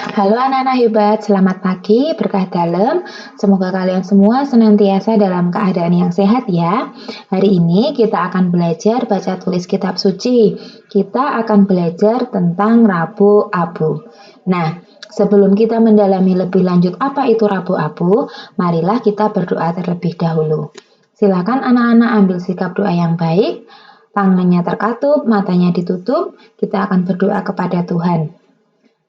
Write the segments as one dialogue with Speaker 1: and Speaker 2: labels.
Speaker 1: Halo anak-anak hebat, selamat pagi, berkah dalam. Semoga kalian semua senantiasa dalam keadaan yang sehat ya. Hari ini kita akan belajar baca tulis kitab suci. Kita akan belajar tentang Rabu Abu. Nah, sebelum kita mendalami lebih lanjut apa itu Rabu Abu, marilah kita berdoa terlebih dahulu. Silakan anak-anak ambil sikap doa yang baik, tangannya terkatup, matanya ditutup, kita akan berdoa kepada Tuhan.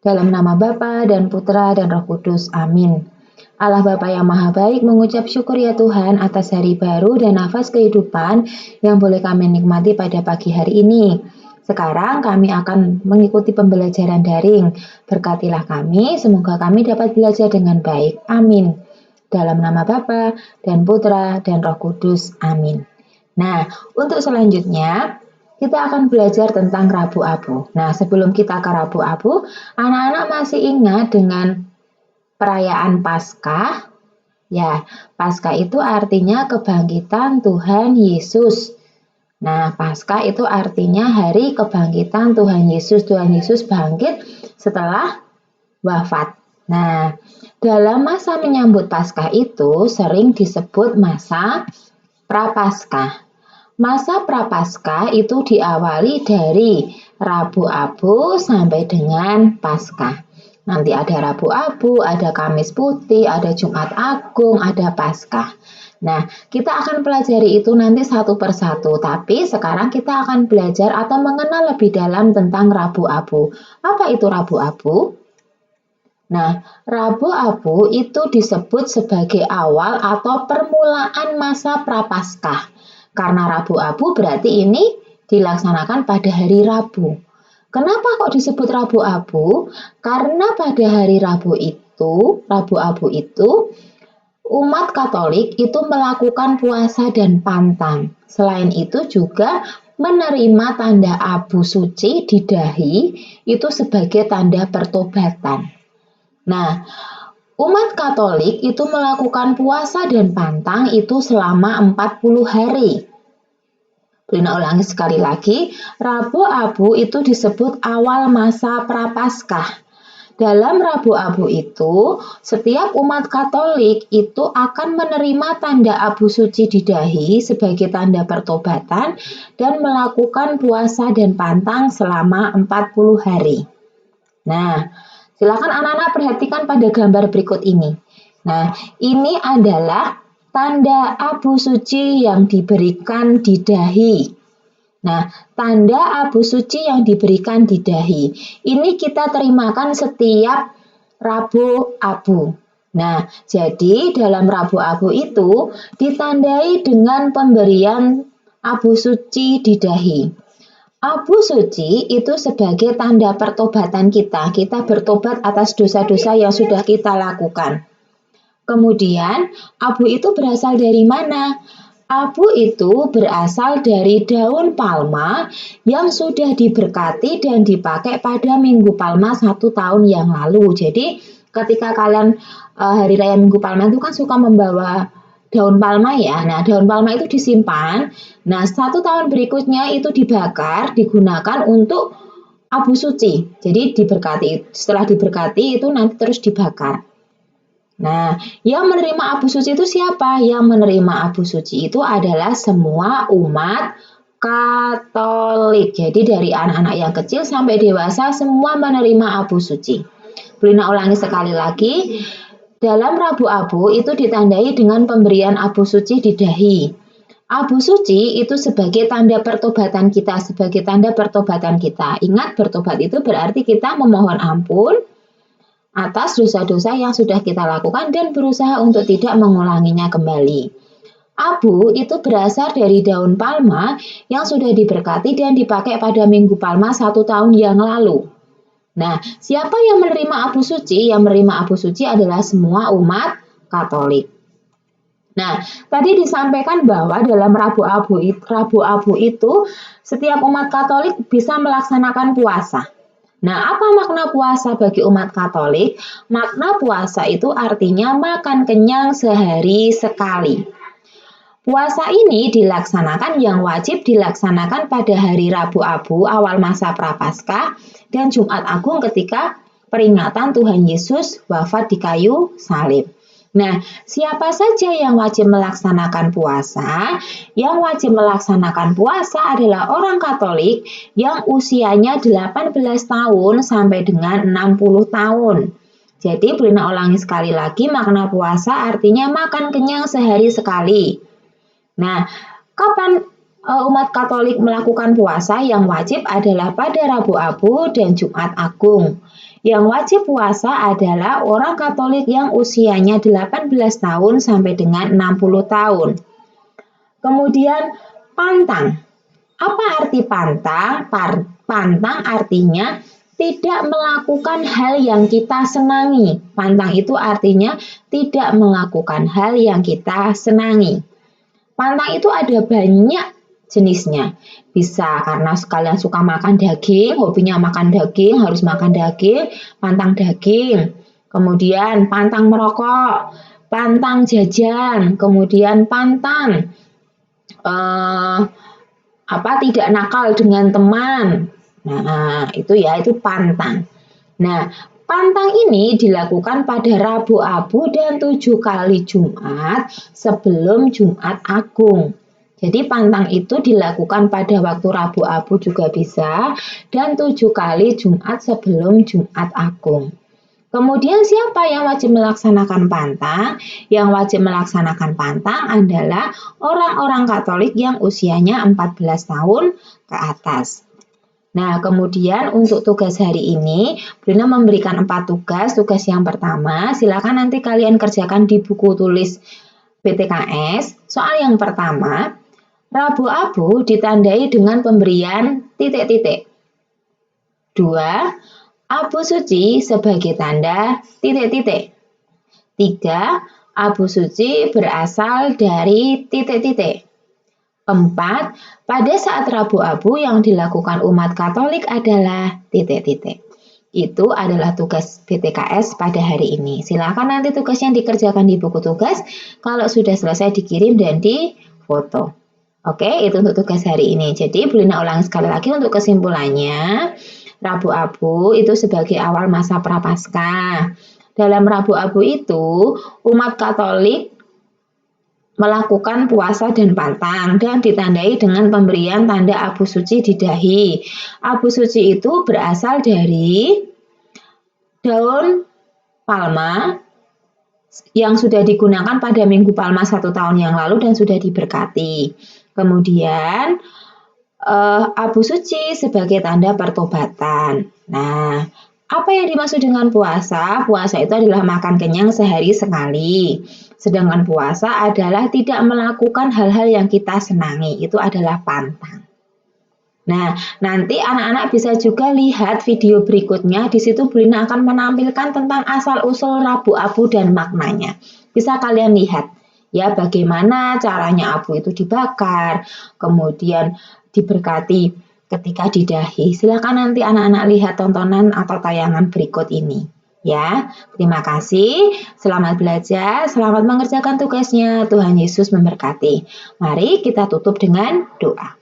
Speaker 1: Dalam nama Bapa dan Putra dan Roh Kudus. Amin. Allah Bapa yang Maha Baik, mengucap syukur ya Tuhan atas hari baru dan nafas kehidupan yang boleh kami nikmati pada pagi hari ini. Sekarang kami akan mengikuti pembelajaran daring. Berkatilah kami, semoga kami dapat belajar dengan baik. Amin. Dalam nama Bapa dan Putra dan Roh Kudus. Amin. Nah, untuk selanjutnya kita akan belajar tentang Rabu Abu. Nah, sebelum kita ke Rabu Abu, anak-anak masih ingat dengan perayaan Paskah? Ya, Paskah itu artinya kebangkitan Tuhan Yesus. Nah, Paskah itu artinya hari kebangkitan Tuhan Yesus. Tuhan Yesus bangkit setelah wafat. Nah, dalam masa menyambut Paskah itu sering disebut masa Prapaskah. Masa Prapaskah itu diawali dari Rabu Abu sampai dengan Paskah. Nanti ada Rabu Abu, ada Kamis Putih, ada Jumat Agung, ada Paskah. Nah, kita akan pelajari itu nanti satu persatu, tapi sekarang kita akan belajar atau mengenal lebih dalam tentang Rabu Abu. Apa itu Rabu Abu? Nah, Rabu Abu itu disebut sebagai awal atau permulaan masa Prapaskah. Karena Rabu Abu berarti ini dilaksanakan pada hari Rabu. Kenapa kok disebut Rabu Abu? Karena pada hari Rabu Abu itu, umat Katolik itu melakukan puasa dan pantang. Selain itu juga menerima tanda abu suci di dahi itu sebagai tanda pertobatan. Nah, umat Katolik itu melakukan puasa dan pantang itu selama 40 hari. Lina ulangi sekali lagi, Rabu Abu itu disebut awal masa Prapaskah. Dalam Rabu Abu itu, setiap umat Katolik itu akan menerima tanda abu suci di dahi sebagai tanda pertobatan dan melakukan puasa dan pantang selama 40 hari. Nah, silakan anak-anak perhatikan pada gambar berikut ini. Nah, ini adalah tanda abu suci yang diberikan di dahi. Nah, tanda abu suci yang diberikan di dahi. Ini kita terimakan setiap Rabu Abu. Nah, jadi dalam Rabu Abu itu ditandai dengan pemberian abu suci di dahi. Abu suci itu sebagai tanda pertobatan kita. Kita bertobat atas dosa-dosa yang sudah kita lakukan. Kemudian, abu itu berasal dari mana? Abu itu berasal dari daun palma yang sudah diberkati dan dipakai pada Minggu Palma 1 tahun yang lalu. Jadi, ketika kalian hari raya Minggu Palma itu kan suka membawa daun palma ya. Nah, daun palma itu disimpan. Nah, 1 tahun berikutnya itu dibakar, digunakan untuk abu suci. Jadi diberkati. Setelah diberkati itu nanti terus dibakar. Nah, yang menerima abu suci itu siapa? Yang menerima abu suci itu adalah semua umat Katolik. Jadi dari anak-anak yang kecil sampai dewasa semua menerima abu suci. Lina ulangi sekali lagi. Dalam Rabu Abu itu ditandai dengan pemberian abu suci di dahi. Abu suci itu sebagai tanda pertobatan kita, sebagai tanda pertobatan kita. Ingat, bertobat itu berarti kita memohon ampun atas dosa-dosa yang sudah kita lakukan dan berusaha untuk tidak mengulanginya kembali. Abu itu berasal dari daun palma yang sudah diberkati dan dipakai pada Minggu Palma 1 tahun yang lalu. Nah, siapa yang menerima abu suci? Yang menerima abu suci adalah semua umat Katolik. Nah, tadi disampaikan bahwa dalam Rabu Abu itu setiap umat Katolik bisa melaksanakan puasa. Nah, apa makna puasa bagi umat Katolik? Makna puasa itu artinya makan kenyang sehari sekali. Puasa ini dilaksanakan yang wajib dilaksanakan pada hari Rabu Abu awal masa Prapaskah dan Jumat Agung ketika peringatan Tuhan Yesus wafat di kayu salib. Nah, siapa saja yang wajib melaksanakan puasa? Yang wajib melaksanakan puasa adalah orang Katolik yang usianya 18 tahun sampai dengan 60 tahun. Jadi, Brina ulangi sekali lagi, makna puasa artinya makan kenyang sehari sekali. Nah, kapan umat Katolik melakukan puasa? Yang wajib adalah pada Rabu Abu dan Jumat Agung. Yang wajib puasa adalah orang Katolik yang usianya 18 tahun sampai dengan 60 tahun. Kemudian pantang. Apa arti pantang? Pantang artinya tidak melakukan hal yang kita senangi. Pantang itu artinya tidak melakukan hal yang kita senangi. Pantang itu ada banyak jenisnya. Bisa karena sekalian suka makan daging, hobinya makan daging, harus makan daging, pantang daging. Kemudian pantang merokok, pantang jajan, kemudian pantang tidak nakal dengan teman. Nah, itu pantang. Nah, pantang ini dilakukan pada Rabu Abu dan 7 kali Jumat sebelum Jumat Agung. Jadi pantang itu dilakukan pada waktu Rabu Abu juga bisa dan 7 kali Jumat sebelum Jumat Agung. Kemudian siapa yang wajib melaksanakan pantang? Yang wajib melaksanakan pantang adalah orang-orang Katolik yang usianya 14 tahun ke atas. Nah, kemudian untuk tugas hari ini, Brina memberikan 4 tugas. Tugas yang pertama, silakan nanti kalian kerjakan di buku tulis BTKS. Soal yang pertama, Rabu Abu ditandai dengan pemberian titik-titik. 2. Abu suci sebagai tanda titik-titik. 3. Abu suci berasal dari titik-titik. 4. Pada saat Rabu Abu yang dilakukan umat Katolik adalah titik-titik. Itu adalah tugas BTKS pada hari ini. Silakan nanti tugasnya dikerjakan di buku tugas. Kalau sudah selesai dikirim dan difoto. Oke, itu untuk tugas hari ini. Jadi, Brina ulangi sekali lagi untuk kesimpulannya. Rabu Abu itu sebagai awal masa Prapaskah. Dalam Rabu Abu itu, umat Katolik melakukan puasa dan pantang dan ditandai dengan pemberian tanda abu suci di dahi. Abu suci itu berasal dari daun palma yang sudah digunakan pada Minggu Palma 1 tahun yang lalu dan sudah diberkati. Kemudian abu suci sebagai tanda pertobatan. Nah, apa yang dimaksud dengan puasa? Puasa itu adalah makan kenyang sehari sekali. Sedangkan puasa adalah tidak melakukan hal-hal yang kita senangi. Itu adalah pantang. Nah, nanti anak-anak bisa juga lihat video berikutnya. Di situ Brina akan menampilkan tentang asal-usul Rabu Abu dan maknanya. Bisa kalian lihat ya bagaimana caranya abu itu dibakar, kemudian diberkati ketika di dahi. Silakan nanti anak-anak lihat tontonan atau tayangan berikut ini. Ya, terima kasih. Selamat belajar, selamat mengerjakan tugasnya. Tuhan Yesus memberkati. Mari kita tutup dengan doa.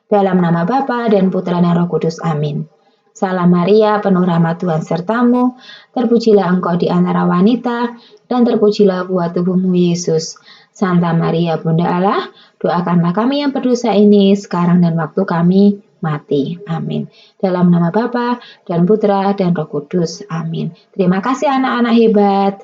Speaker 1: Dalam nama Bapa dan Putra dan Roh Kudus. Amin. Salam Maria, penuh rahmat Tuhan sertamu. Terpujilah engkau di antara wanita, dan terpujilah buah tubuhmu Yesus. Santa Maria, Bunda Allah, doakanlah kami yang berdosa ini, sekarang dan waktu kami mati. Amin. Dalam nama Bapa dan Putra dan Roh Kudus. Amin. Terima kasih anak-anak hebat.